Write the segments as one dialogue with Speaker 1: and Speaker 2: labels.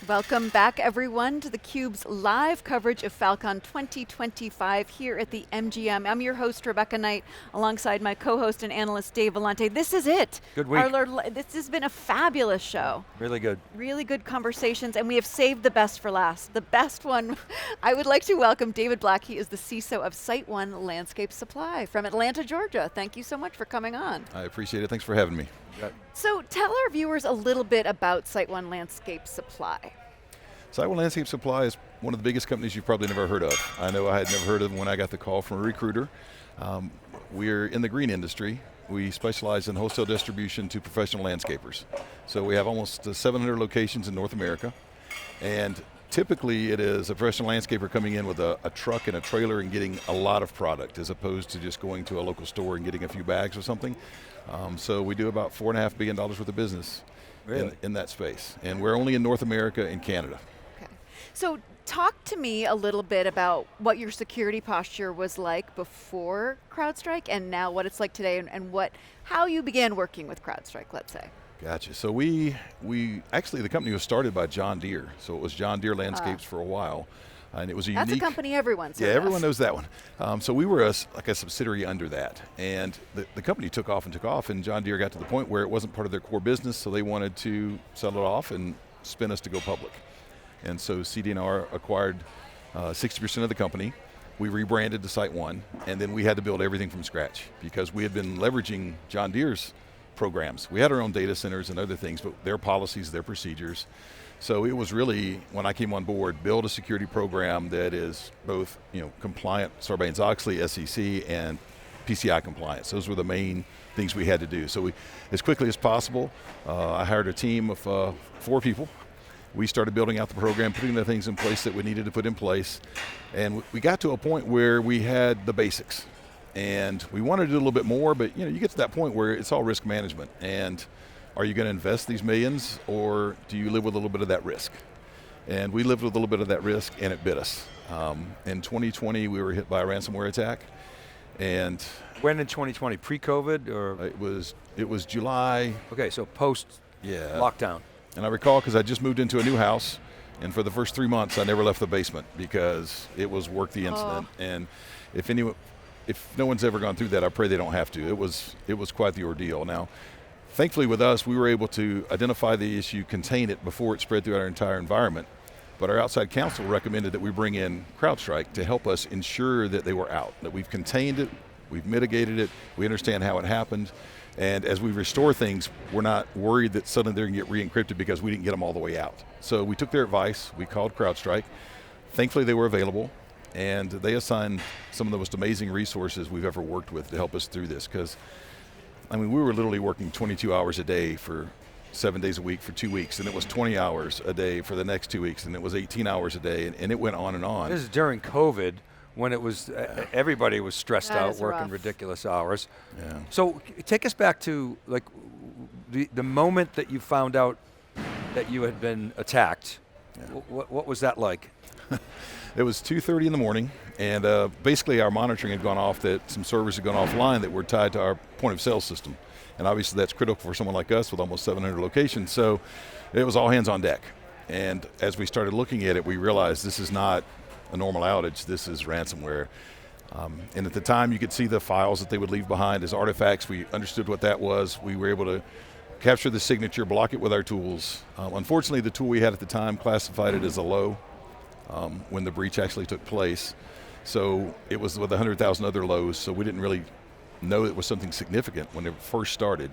Speaker 1: Welcome back, everyone, to theCUBE's live coverage of Fal.Con 2025 here at the MGM. I'm your host, Rebecca Knight, alongside my co-host and analyst, Dave Vellante. This is it.
Speaker 2: Good week.
Speaker 1: This has been a fabulous show.
Speaker 2: Really good.
Speaker 1: Really good conversations, and we have saved the best for last. The best one, I would like to welcome David Black. He is the CISO of SiteOne Landscape Supply from Atlanta, Georgia. Thank you so much for coming on.
Speaker 3: I appreciate it. Thanks for having me.
Speaker 1: So tell our viewers a little bit about SiteOne Landscape Supply.
Speaker 3: SiteOne Landscape Supply is one of the biggest companies you've probably never heard of. I know I had never heard of them when I got the call from a recruiter. We're in the green industry. We specialize in wholesale distribution to professional landscapers. So we have almost 700 locations in North America. And typically it is a professional landscaper coming in with a truck and a trailer and getting a lot of product as opposed to just going to a local store and getting a few bags or something. So we do about $4.5 billion worth of business in that space. And we're only in North America and Canada.
Speaker 1: Okay. So talk to me a little bit about what your security posture was like before Crowdstrike and now what it's like today and how you began working with Crowdstrike, let's say.
Speaker 3: Gotcha. So we actually, the company was started by John Deere. So it was John Deere Landscapes for a while. And it was a unique...
Speaker 1: That's a company everyone's heard
Speaker 3: Yeah,
Speaker 1: of.
Speaker 3: everyone knows that one. So we were like a subsidiary under that. And the company took off, and John Deere got to the point where it wasn't part of their core business, so they wanted to sell it off and spin us to go public. And so CD&R acquired 60% of the company. We rebranded to SiteOne, and then we had to build everything from scratch because we had been leveraging John Deere's programs. We had our own data centers and other things, but their policies, their procedures. So it was really, when I came on board, build a security program that is both compliant, Sarbanes-Oxley, SEC, and PCI compliance. Those were the main things we had to do. So as quickly as possible, I hired a team of 4 people. We started building out the program, putting the things in place that we needed to put in place. And we got to a point where we had the basics. And we wanted to do a little bit more, but you get to that point where it's all risk management. And are you going to invest these millions, or do you live with a little bit of that risk? And we lived with a little bit of that risk, and it bit us. In 2020, we were hit by a ransomware attack. And
Speaker 2: when in 2020, pre-COVID or?
Speaker 3: It was July.
Speaker 2: Okay, so post lockdown.
Speaker 3: And I recall because I just moved into a new house, and for the first 3 months, I never left the basement because it was worth the incident. And if no one's ever gone through that, I pray they don't have to. It was quite the ordeal. Now, thankfully with us, we were able to identify the issue, contain it before it spread through our entire environment. But our outside counsel recommended that we bring in CrowdStrike to help us ensure that they were out, that we've contained it, we've mitigated it, we understand how it happened. And as we restore things, we're not worried that suddenly they're going to get re-encrypted because we didn't get them all the way out. So we took their advice, we called CrowdStrike. Thankfully they were available, and they assigned some of the most amazing resources we've ever worked with to help us through this. Because, we were literally working 22 hours a day for 7 days a week for 2 weeks, and it was 20 hours a day for the next 2 weeks, and it was 18 hours a day, and it went on and on.
Speaker 2: This is during COVID, when it was, everybody was stressed out, working
Speaker 1: rough.
Speaker 2: Ridiculous hours.
Speaker 3: Yeah.
Speaker 2: So take us back to the moment that you found out that you had been attacked. Yeah. What was that like?
Speaker 3: It was 2:30 in the morning, and basically our monitoring had gone off, that some servers had gone offline that were tied to our point of sale system. And obviously that's critical for someone like us with almost 700 locations, so it was all hands on deck. And as we started looking at it, we realized this is not a normal outage, this is ransomware. And at the time you could see the files that they would leave behind as artifacts. We understood what that was. We were able to capture the signature, block it with our tools. Unfortunately, the tool we had at the time classified it as a low when the breach actually took place. So it was with 100,000 other lows, so we didn't really know it was something significant when it first started.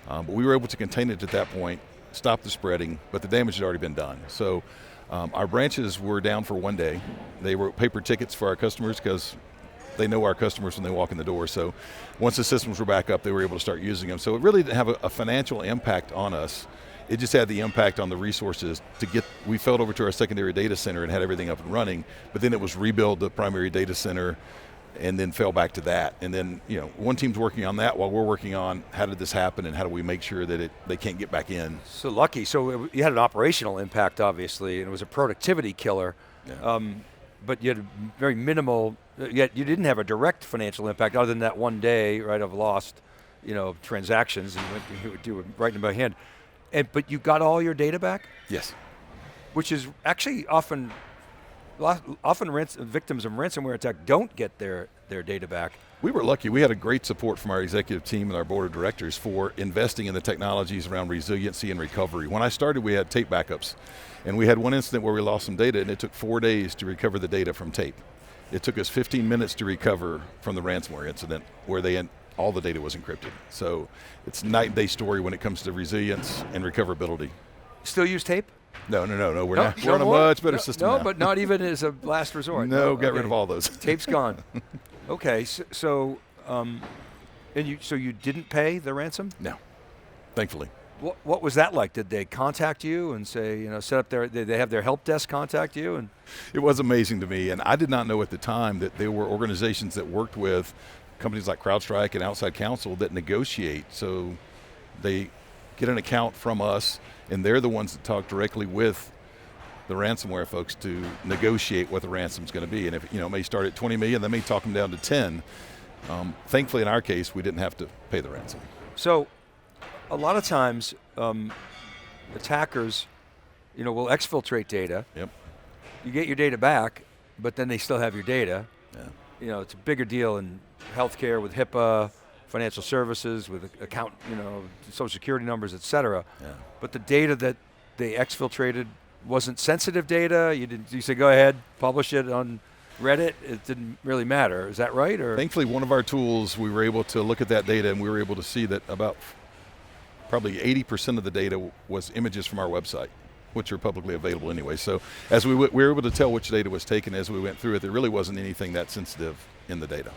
Speaker 3: But we were able to contain it at that point, stop the spreading, but the damage had already been done. So our branches were down for 1 day. They wrote paper tickets for our customers because they know our customers when they walk in the door. So once the systems were back up, they were able to start using them. So it really didn't have a financial impact on us. It just had the impact on the resources we fell over to our secondary data center and had everything up and running, but then it was rebuild the primary data center and then fell back to that. And then, one team's working on that while we're working on how did this happen and how do we make sure that they can't get back in.
Speaker 2: So lucky. So you had an operational impact, obviously, and it was a productivity killer.
Speaker 3: Yeah.
Speaker 2: But you had very minimal, yet you didn't have a direct financial impact other than that 1 day, right, of lost, transactions, and you would do it right in by hand. But you got all your data back?
Speaker 3: Yes.
Speaker 2: which is actually often victims of ransomware attack don't get their data back.
Speaker 3: We were lucky. We had a great support from our executive team and our board of directors for investing in the technologies around resiliency and recovery. When I started, we had tape backups. And we had one incident where we lost some data, and it took 4 days to recover the data from tape. It took us 15 minutes to recover from the ransomware incident where all the data was encrypted. So it's a night and day story when it comes to resilience and recoverability.
Speaker 2: Still use tape?
Speaker 3: No. We're
Speaker 2: No
Speaker 3: on a
Speaker 2: more?
Speaker 3: much better system now.
Speaker 2: No, but not even as a last resort.
Speaker 3: No, got rid
Speaker 2: okay.
Speaker 3: of all those.
Speaker 2: Tape's gone. Okay, so you didn't pay the ransom?
Speaker 3: No, thankfully.
Speaker 2: What was that like? Did they contact you and say, set up did they have their help desk contact you? And
Speaker 3: it was amazing to me, and I did not know at the time that there were organizations that worked with companies like Crowdstrike and outside counsel that negotiate. So they get an account from us, and they're the ones that talk directly with the ransomware folks to negotiate what the ransom's going to be. And if it may start at 20 million, they may talk them down to 10. Thankfully, in our case, we didn't have to pay the ransom.
Speaker 2: So a lot of times, attackers, will exfiltrate data.
Speaker 3: Yep.
Speaker 2: You get your data back, but then they still have your data.
Speaker 3: Yeah.
Speaker 2: It's a bigger deal in healthcare with HIPAA, financial services with account, social security numbers, et cetera.
Speaker 3: Yeah.
Speaker 2: But the data that they exfiltrated wasn't sensitive data. You say, go ahead, publish it on Reddit. It didn't really matter. Is that right? Or
Speaker 3: Thankfully, one of our tools, we were able to look at that data, and we were able to see that about probably 80% of the data was images from our website, which are publicly available anyway. So as we were able to tell which data was taken as we went through it, there really wasn't anything that sensitive in the data.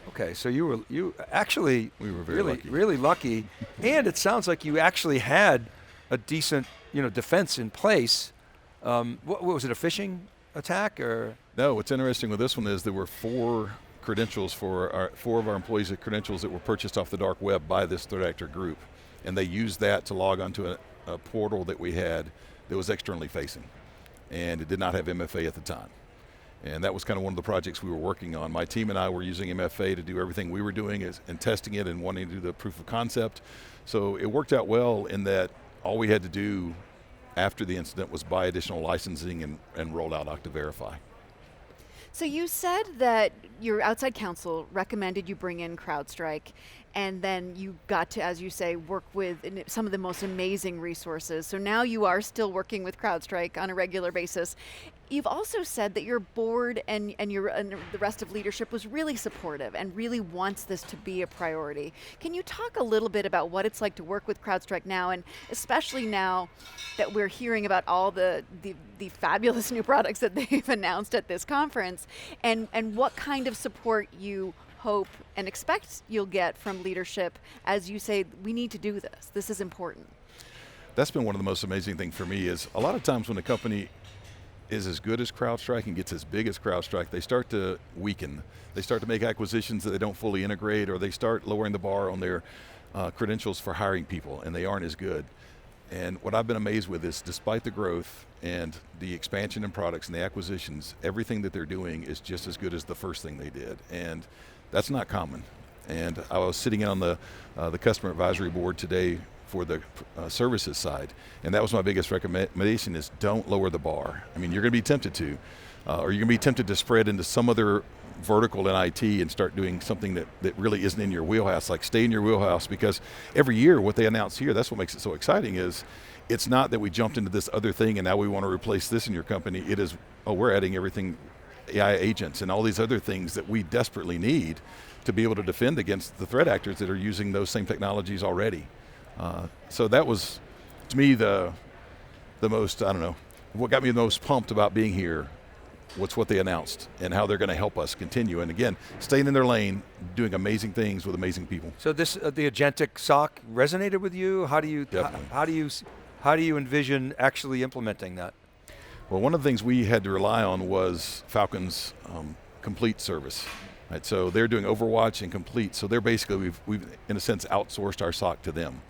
Speaker 2: Okay, so you actually
Speaker 3: we were very lucky.
Speaker 2: Really lucky, and it sounds like you actually had a decent defense in place. What was it, a phishing attack or?
Speaker 3: No, what's interesting with this one is there were 4 credentials for 4 of our employees' credentials that were purchased off the dark web by this threat actor group, and they used that to log onto a portal that we had that was externally facing, and it did not have MFA at the time. And that was kind of one of the projects we were working on. My team and I were using MFA to do everything we were doing and testing it and wanting to do the proof of concept. So it worked out well in that all we had to do after the incident was buy additional licensing and roll out Okta Verify.
Speaker 1: So you said that your outside counsel recommended you bring in Crowdstrike, and then you got to, as you say, work with some of the most amazing resources. So now you are still working with Crowdstrike on a regular basis. You've also said that your board and the rest of leadership was really supportive and really wants this to be a priority. Can you talk a little bit about what it's like to work with Crowdstrike now, and especially now that we're hearing about all the fabulous new products that they've announced at this conference, and what kind of support you hope and expect you'll get from leadership as you say, we need to do this. This is important.
Speaker 3: That's been one of the most amazing things for me is a lot of times when a company is as good as Crowdstrike and gets as big as Crowdstrike, they start to weaken. They start to make acquisitions that they don't fully integrate, or they start lowering the bar on their credentials for hiring people, and they aren't as good. And what I've been amazed with is despite the growth and the expansion in products and the acquisitions, everything that they're doing is just as good as the first thing they did. And that's not common. And I was sitting in on the customer advisory board today for the services side, and that was my biggest recommendation is don't lower the bar. I mean, you're going to be tempted to, or you're going to be tempted to spread into some other vertical in IT and start doing something that really isn't in your wheelhouse, like stay in your wheelhouse, because every year what they announce here, that's what makes it so exciting is it's not that we jumped into this other thing and now we want to replace this in your company. It is, we're adding everything, AI agents and all these other things that we desperately need to be able to defend against the threat actors that are using those same technologies already. So that was, to me, the most, I don't know, what got me the most pumped about being here. What's what they announced and how they're going to help us continue. And again, staying in their lane, doing amazing things with amazing people.
Speaker 2: So this, the agentic SOC resonated with you? How do you envision actually implementing that?
Speaker 3: Well, one of the things we had to rely on was Falcon's complete service. Right? So they're doing OverWatch and complete. So they're basically, we've in a sense outsourced our SOC to them.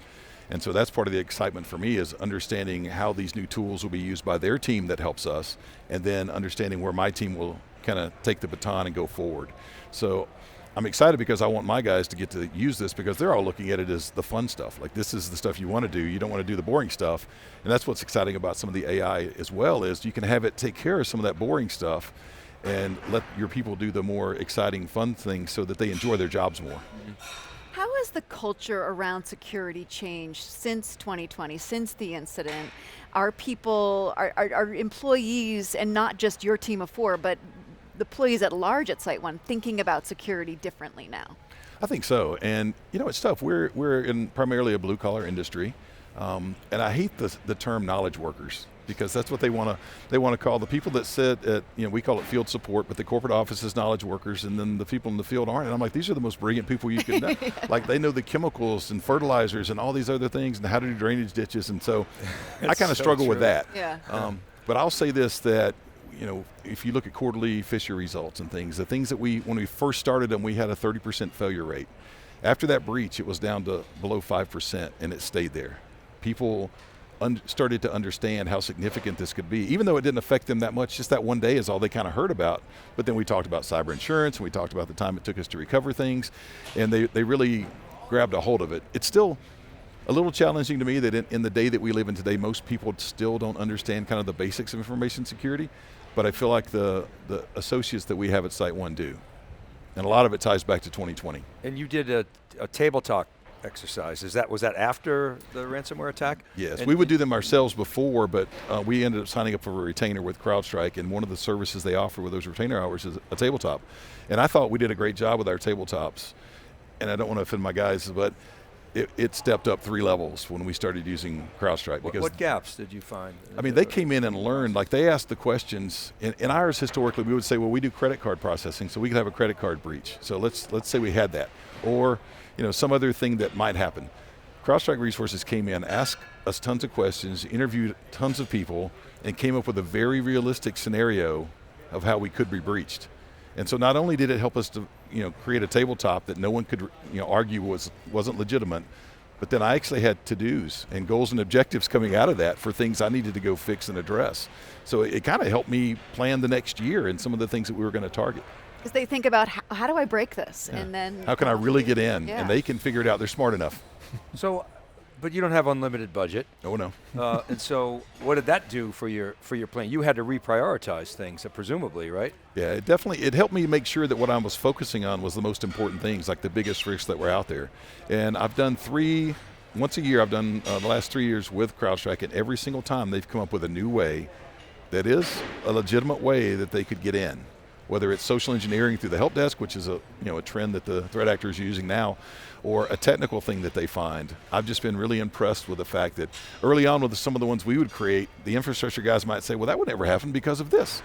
Speaker 3: And so that's part of the excitement for me is understanding how these new tools will be used by their team that helps us, and then understanding where my team will kind of take the baton and go forward. So I'm excited because I want my guys to get to use this because they're all looking at it as the fun stuff. Like this is the stuff you want to do. You don't want to do the boring stuff. And that's what's exciting about some of the AI as well is you can have it take care of some of that boring stuff and let your people do the more exciting, fun things so that they enjoy their jobs more.
Speaker 1: How has the culture around security changed since 2020, since the incident? Are people, are employees, and not just your team of 4, but the employees at large at SiteOne thinking about security differently now?
Speaker 3: I think so, and you know, it's tough. We're in primarily a blue collar industry, and I hate the term knowledge workers because that's what they want to call the people that sit at, you know, we call it field support, but the corporate office is knowledge workers, and then the people in the field aren't. And I'm like, these are the most brilliant people you could know. Yeah. Like they know the chemicals and fertilizers and all these other things and how to do drainage ditches, and so I kind of struggle with that.
Speaker 1: Yeah.
Speaker 3: But I'll say this, that you know, if you look at quarterly Fisher results and things, the things that when we first started them, we had a 30% failure rate. After that breach, it was down to below 5%, and it stayed there. People started to understand how significant this could be, even though it didn't affect them that much. Just that one day is all they kind of heard about. But then we talked about cyber insurance, and we talked about the time it took us to recover things, and they really grabbed a hold of it. It's still a little challenging to me that in the day that we live in today, most people still don't understand kind of the basics of information security, but I feel like the associates that we have at SiteOne do. And a lot of it ties back to 2020.
Speaker 2: And you did a table talk exercise. Was that after the ransomware attack?
Speaker 3: Yes,
Speaker 2: and
Speaker 3: we would do them ourselves before, but we ended up signing up for a retainer with Crowdstrike, and one of the services they offer with those retainer hours is a tabletop. And I thought we did a great job with our tabletops. And I don't want to offend my guys, but it stepped up 3 levels when we started using Crowdstrike. Because
Speaker 2: what gaps did you find?
Speaker 3: I mean, they came in and learned, like they asked the questions. In ours, historically, we would say, well, we do credit card processing, so we could have a credit card breach. So let's say we had that. Or, you know, some other thing that might happen. Crowdstrike resources came in, asked us tons of questions, interviewed tons of people, and came up with a very realistic scenario of how we could be breached. And so not only did it help us to, you know, create a tabletop that no one could, you know, argue wasn't legitimate, but then I actually had to-dos and goals and objectives coming out of that for things I needed to go fix and address. So it kind of helped me plan the next year and some of the things that we were going to target.
Speaker 1: Because they think about how do I break this, and then
Speaker 3: how can I really get in?
Speaker 1: Yeah.
Speaker 3: And they can figure it out. They're smart enough.
Speaker 2: So, but you don't have unlimited budget.
Speaker 3: Oh no.
Speaker 2: And so, what did that do for your plan? You had to reprioritize things, presumably, right?
Speaker 3: Yeah, it helped me make sure that what I was focusing on was the most important things, like the biggest risks that were out there. And I've done once a year. I've done the last 3 years with Crowdstrike, and every single time they've come up with a new way that is a legitimate way that they could get in. Whether it's social engineering through the help desk, which is a trend that the threat actors are using now, or a technical thing that they find. I've just been really impressed with the fact that early on with some of the ones we would create, the infrastructure guys might say, well, that would never happen because of this.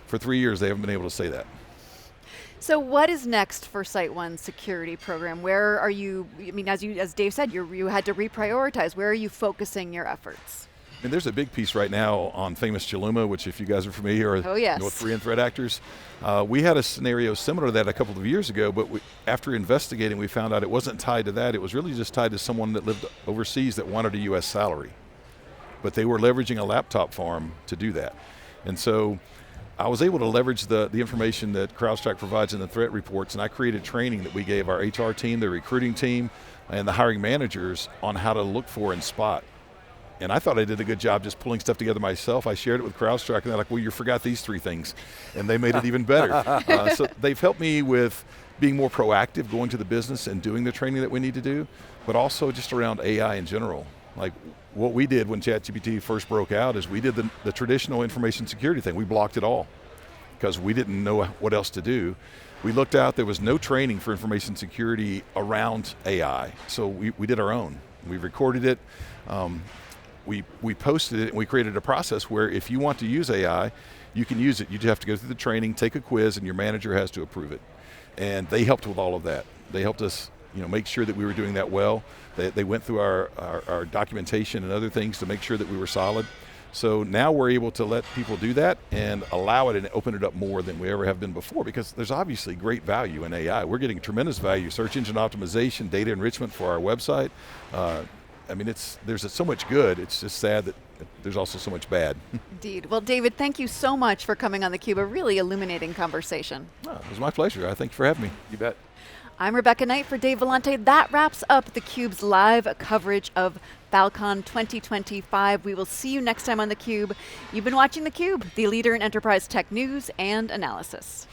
Speaker 3: For 3 years, they haven't been able to say that.
Speaker 1: So what is next for SiteOne's security program? Where are you, I mean, as Dave said, you had to reprioritize. Where are you focusing your efforts?
Speaker 3: And there's a big piece right now on famous Chaluma, which if you guys are familiar, are North Korean threat actors. We had a scenario similar to that a couple of years ago, but after investigating, we found out it wasn't tied to that. It was really just tied to someone that lived overseas that wanted a U.S. salary. But they were leveraging a laptop farm to do that. And so I was able to leverage the information that Crowdstrike provides in the threat reports, and I created training that we gave our HR team, the recruiting team, and the hiring managers on how to look for and spot. And I thought I did a good job just pulling stuff together myself. I shared it with Crowdstrike, and they're like, well, you forgot these 3 things. And they made it even better. So they've helped me with being more proactive, going to the business and doing the training that we need to do, but also just around AI in general. Like what we did when ChatGPT first broke out is we did the traditional information security thing. We blocked it all because we didn't know what else to do. We looked out, there was no training for information security around AI. So we did our own. We recorded it. We posted it, and we created a process where if you want to use AI, you can use it. You just have to go through the training, take a quiz, and your manager has to approve it. And they helped with all of that. They helped us, make sure that we were doing that well. They went through our documentation and other things to make sure that we were solid. So now we're able to let people do that and allow it and open it up more than we ever have been before, because there's obviously great value in AI. We're getting tremendous value, search engine optimization, data enrichment for our website. I mean, there's so much good. It's just sad that there's also so much bad.
Speaker 1: Indeed. Well, David, thank you so much for coming on theCUBE, a really illuminating conversation.
Speaker 3: Oh, it was my pleasure. I thank you for having me.
Speaker 2: You bet.
Speaker 1: I'm Rebecca Knight for Dave Vellante. That wraps up theCUBE's live coverage of Fal.Con 2025. We will see you next time on theCUBE. You've been watching theCUBE, the leader in enterprise tech news and analysis.